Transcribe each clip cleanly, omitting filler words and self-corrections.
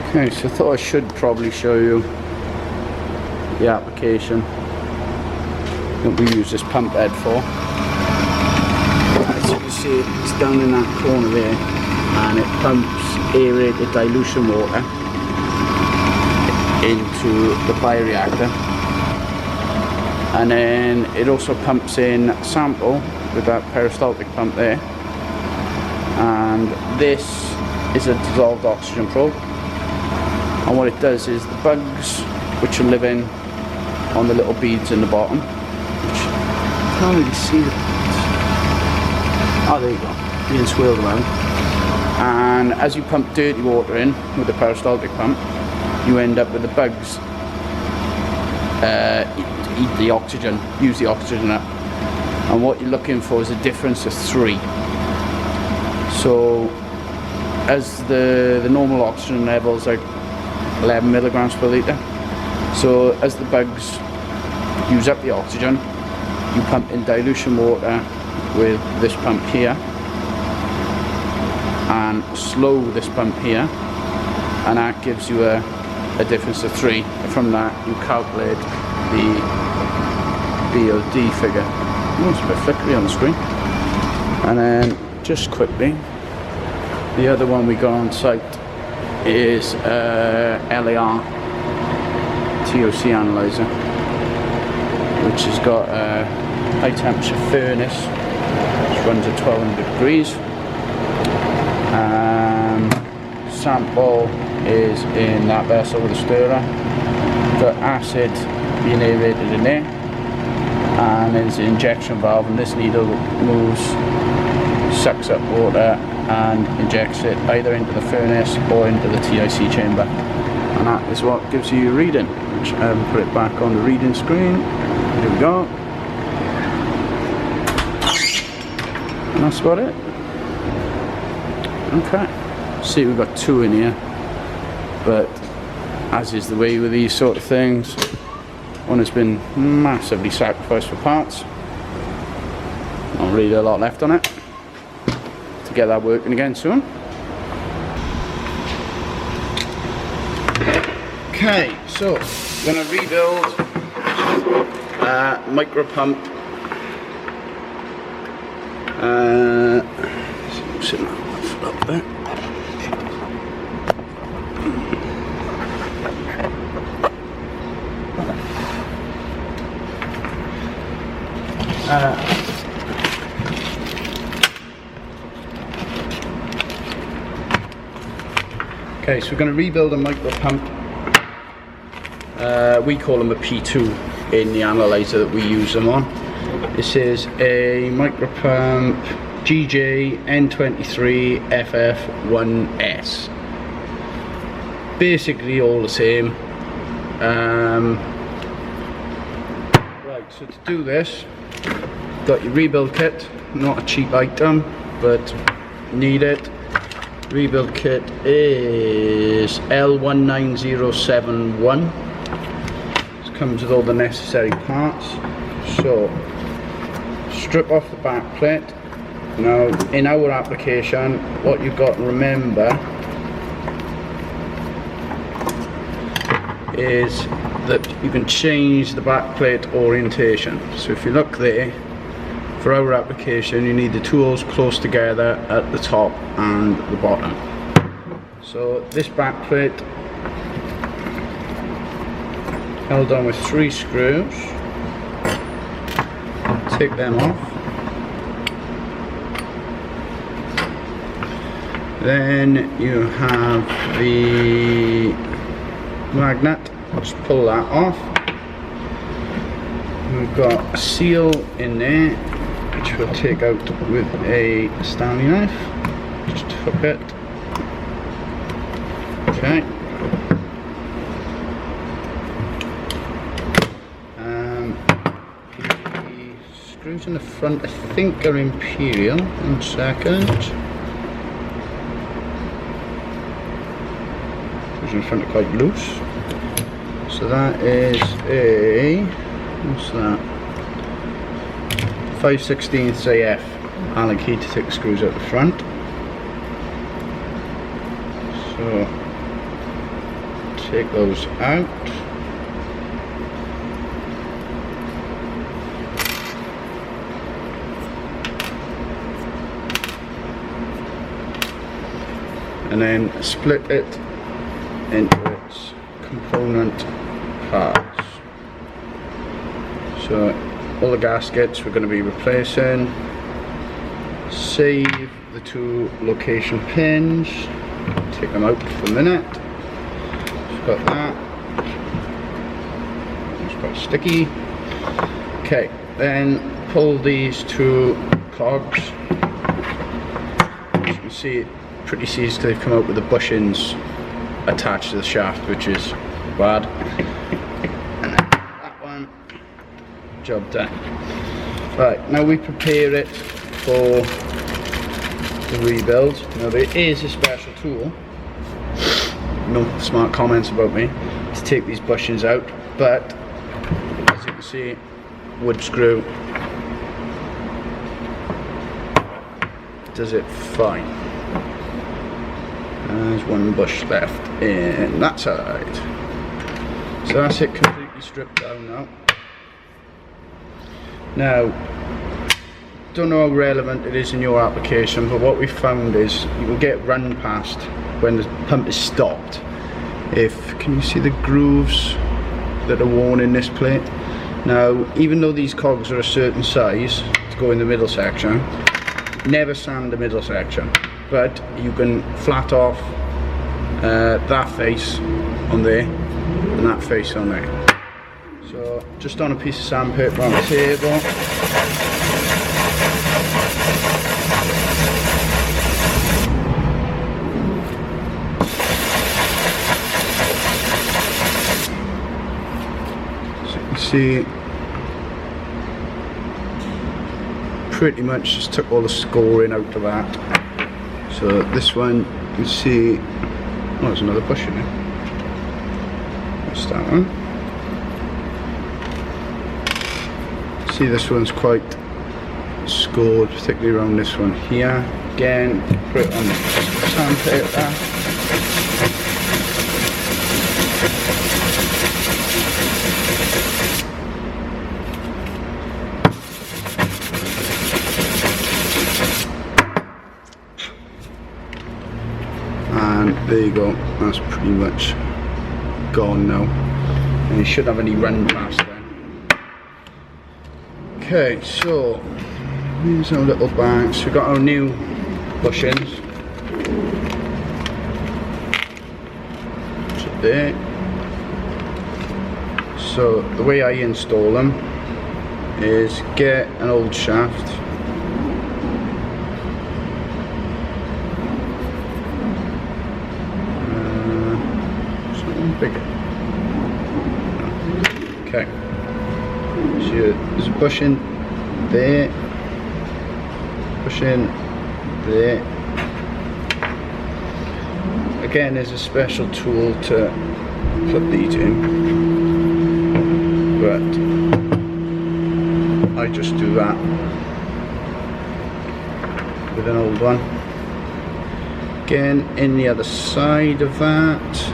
Okay, so I thought I should probably show you the application that we use this pump head for. As you can see, it's down in that corner there, and it pumps aerated dilution water into the bioreactor, and then it also pumps in sample with that peristaltic pump there, and this is a dissolved oxygen probe. And what it does is the bugs which are living on the little beads in the bottom, which you can't really see the, oh there you go, being swirled around. And as you pump dirty water in with the peristaltic pump, you end up with the bugs eat the oxygen, use the oxygen up. And what you're looking for is a difference of 3. So as the normal oxygen levels are 11 milligrams per litre. So as the bugs use up the oxygen, you pump in dilution water with this pump here and slow this pump here, and that gives you a difference of 3. From that you calculate the BOD figure. Oh, it's a bit flickery on the screen. And then just quickly, the other one we got on site is LAR TOC analyzer, which has got a high temperature furnace which runs at 1200 degrees. Sample is in that vessel with a stirrer. Got acid being aerated in there, and there's an injection valve, and this needle moves, sucks up water and injects it either into the furnace or into the TIC chamber, and that is what gives you your reading, which put it back on the reading screen. Here we go, and that's about it. Okay, see, we've got 2 in here, but as is the way with these sort of things, one has been massively sacrificed for parts. Not really a lot left on it to get that working again soon. Okay, so we're going to rebuild Micropump. Sitting up there. Okay, so we're going to rebuild a Micropump. We call them a P2 in the analyzer that we use them on. This is a Micropump GJN23FF1S. Basically all the same. Right, so to do this, got your rebuild kit. Not a cheap item, but need it. Rebuild kit is L19071. This comes with all the necessary parts. So strip off the back plate. Now in our application, what you've got to remember is that you can change the back plate orientation. So if you look there, for our application you need the tools close together at the top and the bottom. So this back plate held on with 3 screws. Take them off. Then you have the magnet, just pull that off. We've got a seal in there, which we'll take out with a Stanley knife. Just hook it. Okay. The screws in the front, I think, are Imperial. 1 second. Screws in the front are quite loose. So that is a, what's that? 5/16 AF alligator thick screws at the front. So take those out. And then split it into its component parts. So all the gaskets we're going to be replacing. Save the 2 location pins. Take them out for a minute. Just got that. It's quite sticky. Okay, then pull these 2 cogs. As you can see, pretty easy, they've come out with the bushings attached to the shaft, which is bad. And then that one, job done. Right, now we prepare it for the rebuild. Now there is a special tool, no smart comments about me, to take these bushings out, but as you can see, wood screw does it fine. There's 1 bush left in that side. So that's it completely stripped down now. Now, don't know how relevant it is in your application, but what we found is you can get run past when the pump is stopped. Can you see the grooves that are worn in this plate? Now, even though these cogs are a certain size to go in the middle section, never sand the middle section. But you can flat off that face on there and that face on there. So just on a piece of sandpaper on the table. So you can see, pretty much just took all the scoring out of that. So this one, you can see, oh, there's another bush in there. What's that one? See, this one's quite scored, particularly around this one here. Again, put it on the sandpaper. And there you go, that's pretty much gone now, and you shouldn't have any run past then. Okay, so here's our little bags. We've got our new bushings. So there. So the way I install them is get an old shaft. Bigger. Okay. So there's a bushing there, bushing there. Again, there's a special tool to put these in, but I just do that with an old one. Again, in the other side of that.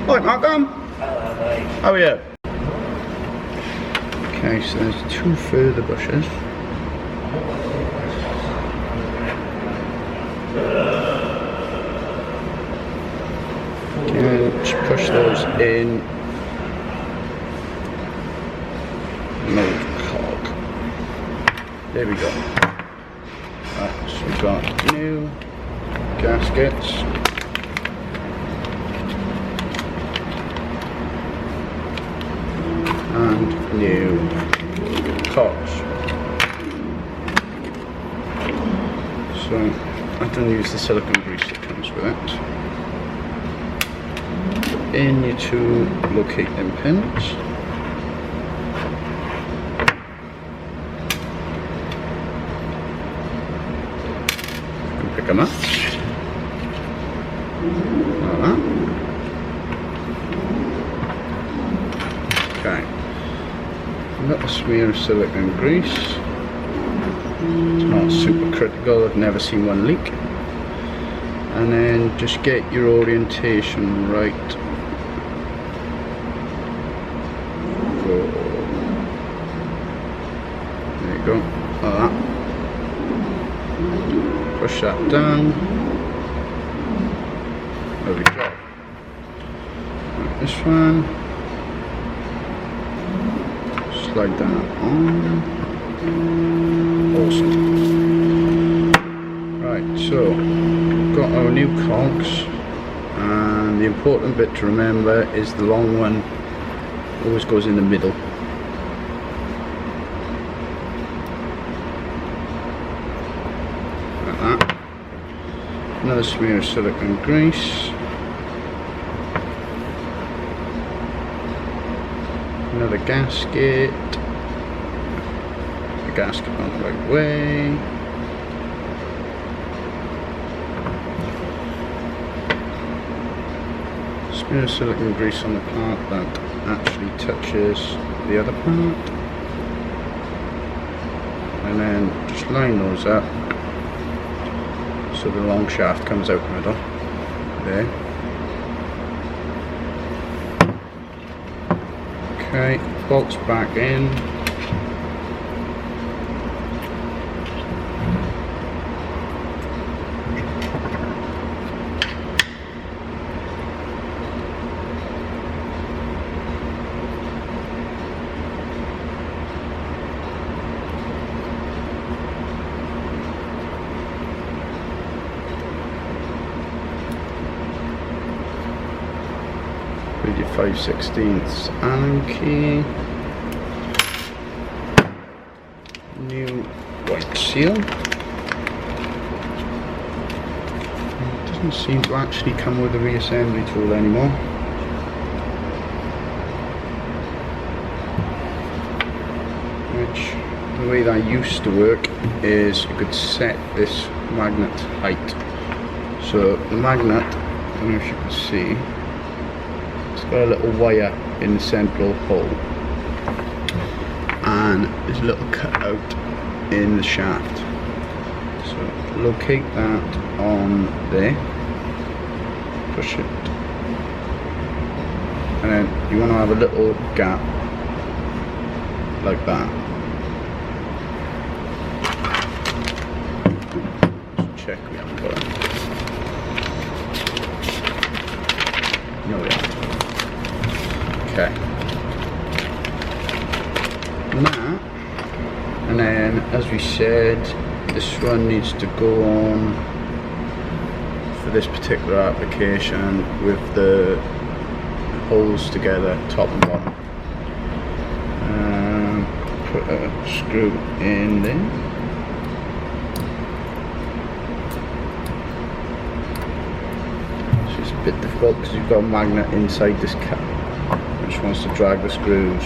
Hi Malcolm! Hello mate. How are you? Okay, so there's 2 further bushes. Okay, just push those in. Mode cog. There we go. Right, so we've got new gaskets. And new cogs. So I don't use the silicone grease that comes with it. Put in your 2 locating pins. You can pick them up. Like that. Okay, a little smear of silicone grease. It's not super critical, I've never seen one leak. And then just get your orientation right. There you go, like that. Push that down. There we go. Right, this one. Slide that on. Awesome. Right, so we've got our new cogs, and the important bit to remember is the long one always goes in the middle. Like that. Another smear of silicone grease. Another gasket. The gasket on the right way. Smear of silicone grease on the part that actually touches the other part, and then just line those up so the long shaft comes out the middle. There. Okay, bolts back in. With your 5/16 Allen key, new white seal. It doesn't seem to actually come with a reassembly tool anymore. Which, the way that used to work is you could set this magnet height. So the magnet, I don't know if you can see, got a little wire in the central hole, and there's a little cutout in the shaft. So locate that on there, push it, and then you want to have a little gap like that. Just check we haven't got it. No, we haven't. Okay. That, and then as we said, this one needs to go on for this particular application with the holes together, top and bottom. Put a screw in there. It's just a bit difficult because you've got a magnet inside this cap. Wants to drag the screws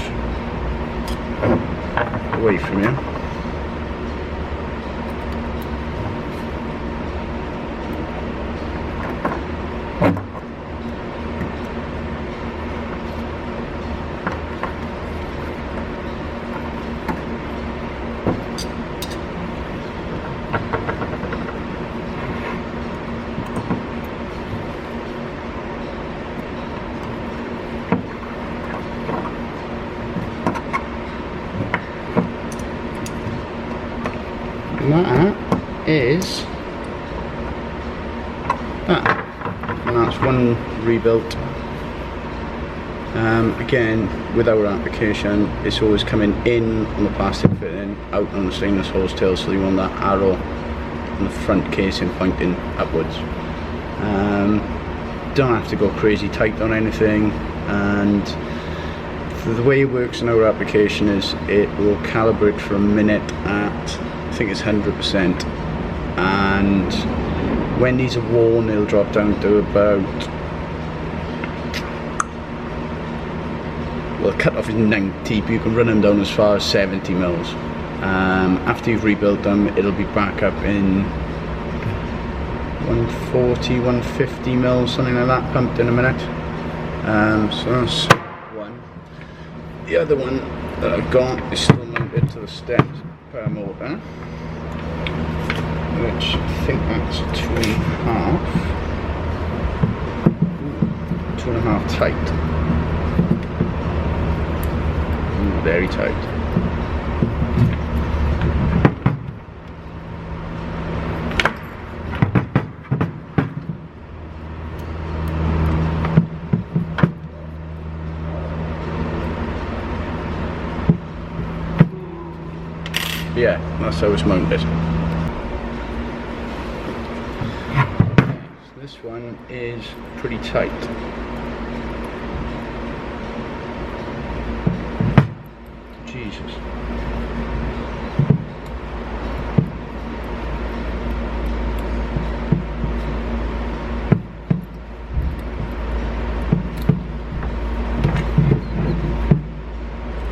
away from you. That is that, and that's one rebuilt. Again, with our application, it's always coming in on the plastic fitting, out on the stainless hose tail, so you want that arrow on the front casing pointing upwards. Don't have to go crazy tight on anything, and the way it works in our application is it will calibrate for a minute at, I think it's 100%, and when these are worn it'll drop down to about, well, the cut off is 90, but you can run them down as far as 70 mils. After you've rebuilt them, it'll be back up in 140, 150 mils, something like that, pumped in a minute. So that's one. The other one that I've got is still mounted to the step per motor, which I think that's 2.5. 2.5 tight. Ooh, very tight. Yeah, that's how it's mounted. So this one is pretty tight. Jesus.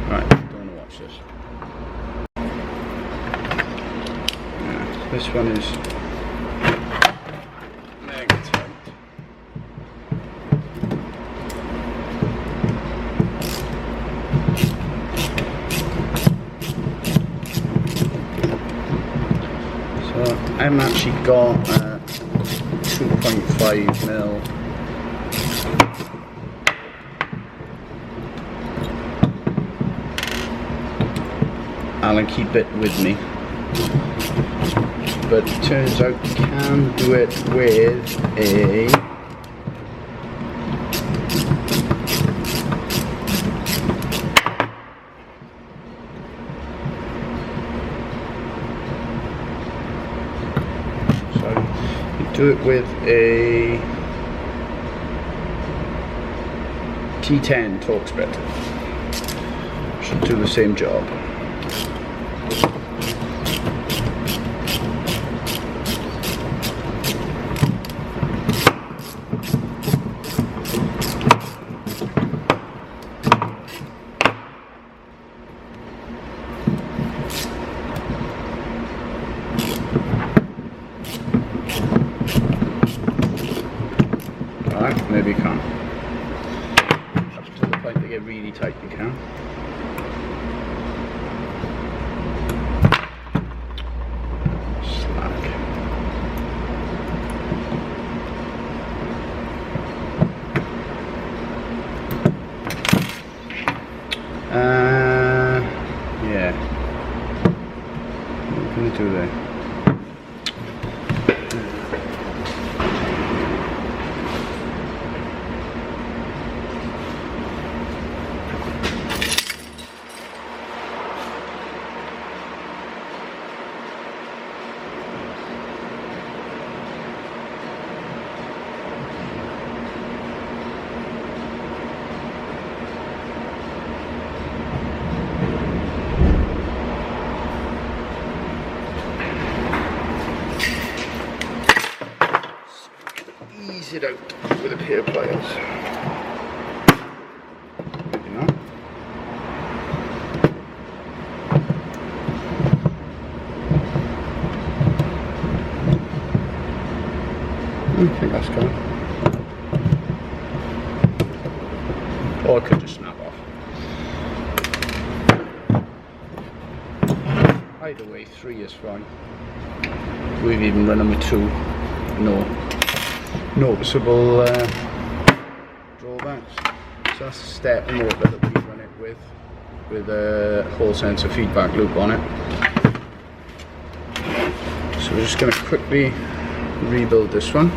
Right, don't want to watch this. This one is mega tight. So I've actually got 2.5 mil I'll keep it with me. But it turns out you can do it with a T10 torque spread. Should do the same job. Maybe you can't. Up to the point they get really tight, you can. Slack. Yeah. What can we do there? It out with a pair of pliers. Maybe not. I think that's going. Or I could just snap off. Either way, 3 is fine. We've even run them with 2. No noticeable drawbacks. So that's a step motor that we run it with a Hall sensor feedback loop on it. So we're just going to quickly rebuild this one.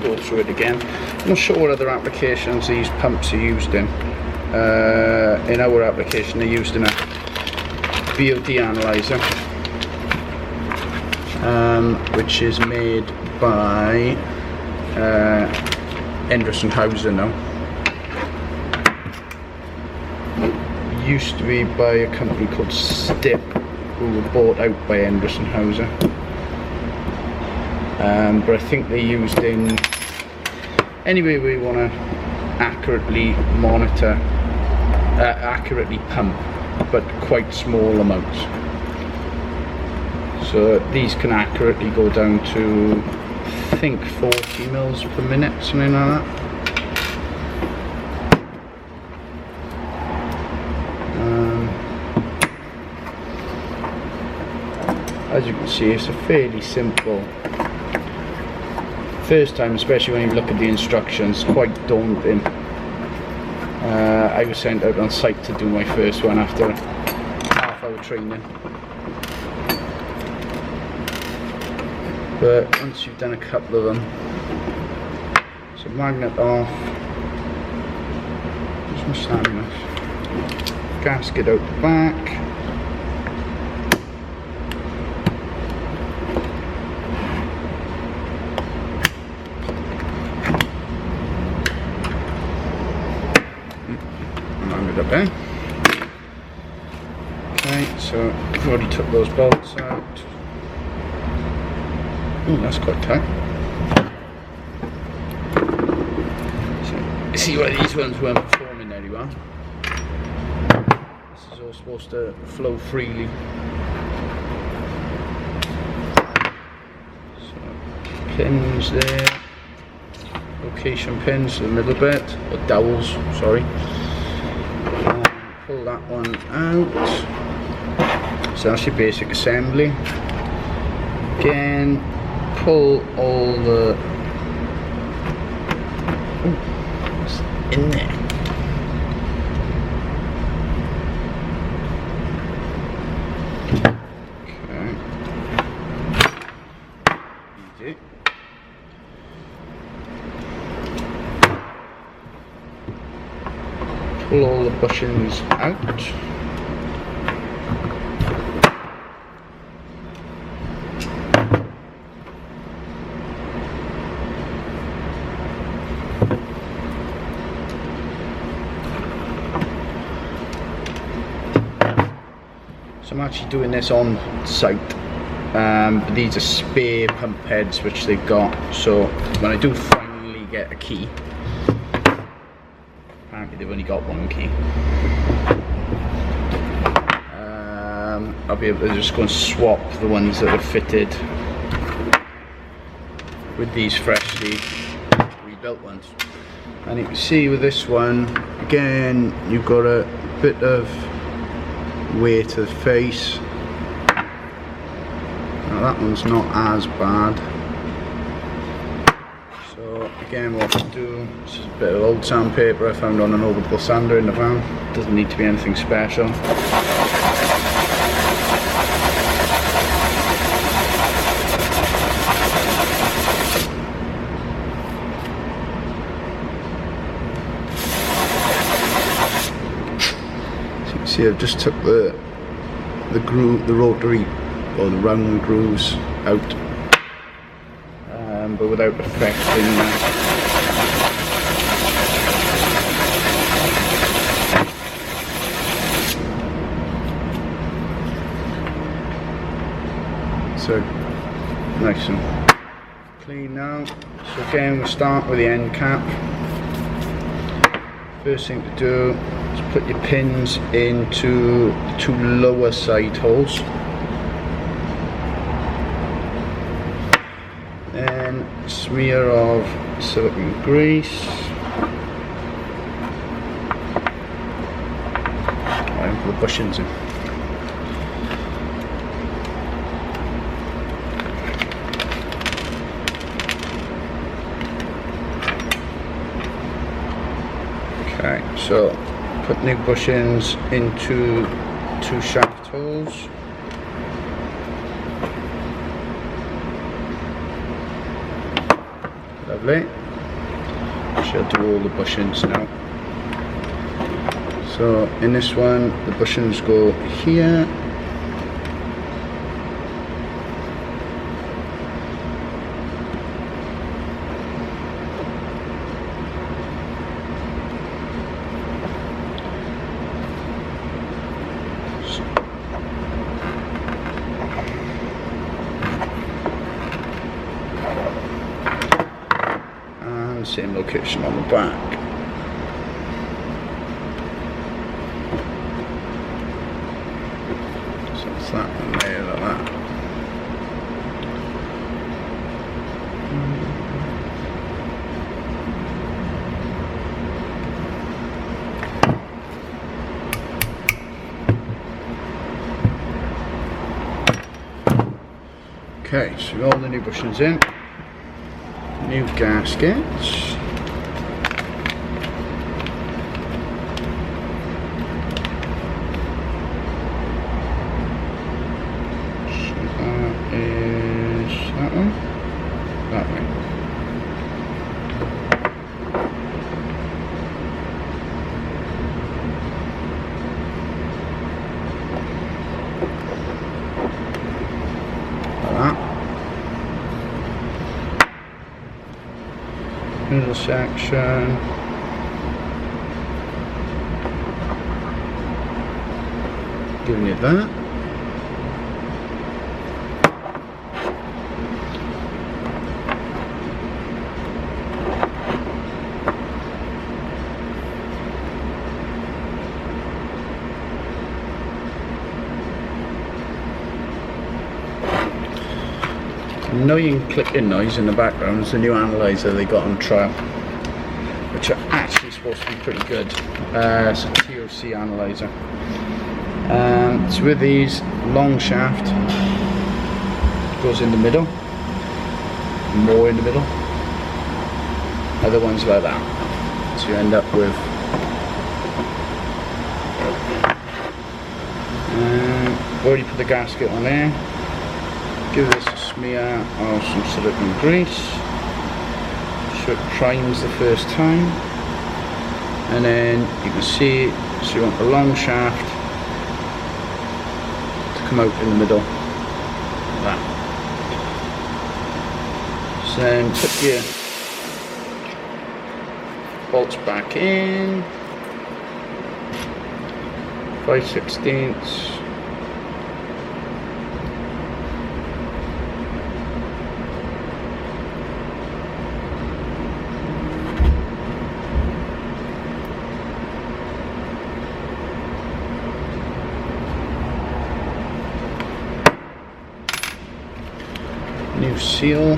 Go through it again. I'm not sure what other applications these pumps are used in. In our application they're used in a BOD analyzer. Which is made by Hauser now. It used to be by a company called Stip, who were bought out by Hauser. But I think they're used in anyway we want to accurately monitor, accurately pump, but quite small amounts. So these can accurately go down to, I think, 40 mils per minute, something like that. as you can see, it's a fairly simple. First time, especially when you look at the instructions, quite daunting. I was sent out on site to do my first one after half-hour training. But once you've done a couple of them, so magnet off, just my standing off, gasket out the back, magnet up there. Okay, so I've already took those bolts out. Oh, that's quite tight. So, you see why these ones weren't performing very well. This is all supposed to flow freely. So, pins there. Location pins to the middle bit, or dowels, sorry. And pull that one out. So that's your basic assembly. Again, pull all the what's in there. Okay. Easy. Pull all the bushings out. So I'm actually doing this on site, but these are spare pump heads which they've got, so when I do finally get a key, apparently they've only got one key, I'll be able to just go and swap the ones that are fitted with these freshly rebuilt ones. And you can see with this one, again, you've got a bit of way to the face. Now that one's not as bad. So again, what to do, this is a bit of old sandpaper I found on an overpull sander in the van. Doesn't need to be anything special. See, I've just took the groove, the rotary or the round grooves out, but without affecting that. So nice and clean now. So again, we'll start with the end cap. First thing to do, put your pins into the two lower side holes. Then smear of silicone grease. And put the bushings in. Okay, so put new bushings into two shaft holes. Lovely. Should do all the bushings now. So in this one, the bushings go here. Same location on the back. So it's that one there, like that. Okay, so all the new bushings in, new gaskets. That one? That way. Like that. Middle section. Giving it that. Annoying clicking noise in the background is the new analyzer they got on trial, which are actually supposed to be pretty good. It's a TOC analyzer. So with these, long shaft goes in the middle, more in the middle, other ones like that. So you end up with already put the gasket on there. Give this a smear of some silicone grease so it primes the first time, and then you can see, so you want the long shaft to come out in the middle like that. So then put your bolts back in, 5/16. New seal.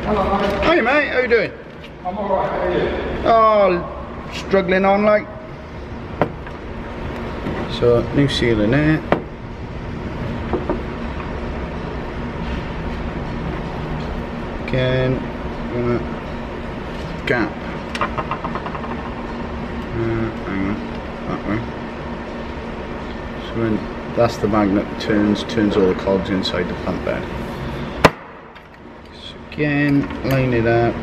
Hello, mate. Hi mate, how you doing? I'm alright, how are you? Oh, struggling on like. So, new seal in there. Again, gap. Hang on, that way. So when that's the magnet turns all the cogs inside the pump bed. So again, line it up.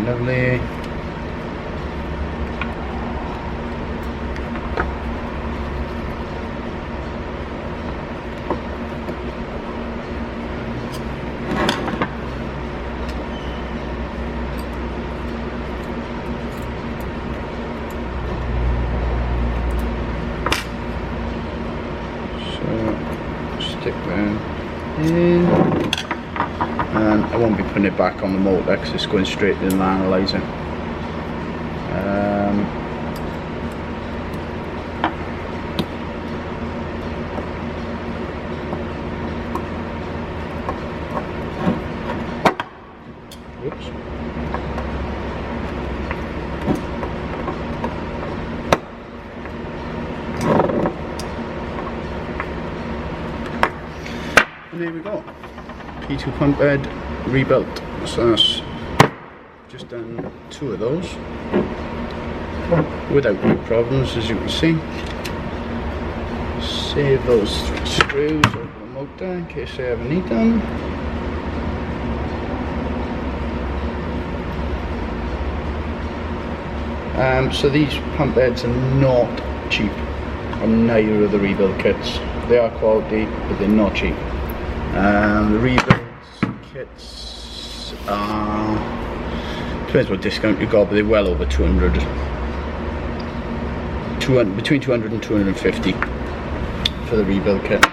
Lovely. Stick that in, and I won't be putting it back on the motor because it's going straight in the analyzer. Whoops. And there we go, P2 pump bed rebuilt. So that's just done 2 of those without any problems, as you can see. Save those screws over the motor in case I ever need them. So these pump beds are not cheap on neither of the rebuild kits. They are quality, but they're not cheap. The rebuild kits are, depends what discount you got, but they're well over 200, between 200 and 250 for the rebuild kit,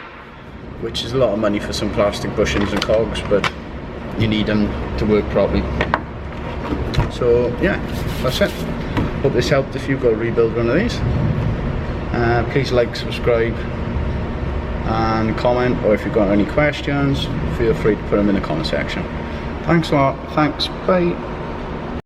which is a lot of money for some plastic bushings and cogs, but you need them to work properly. So yeah, that's it. Hope this helped if you've got to rebuild one of these. Please like, subscribe and comment, or if you've got any questions, feel free to put them in the comment section. Thanks a lot, thanks, bye.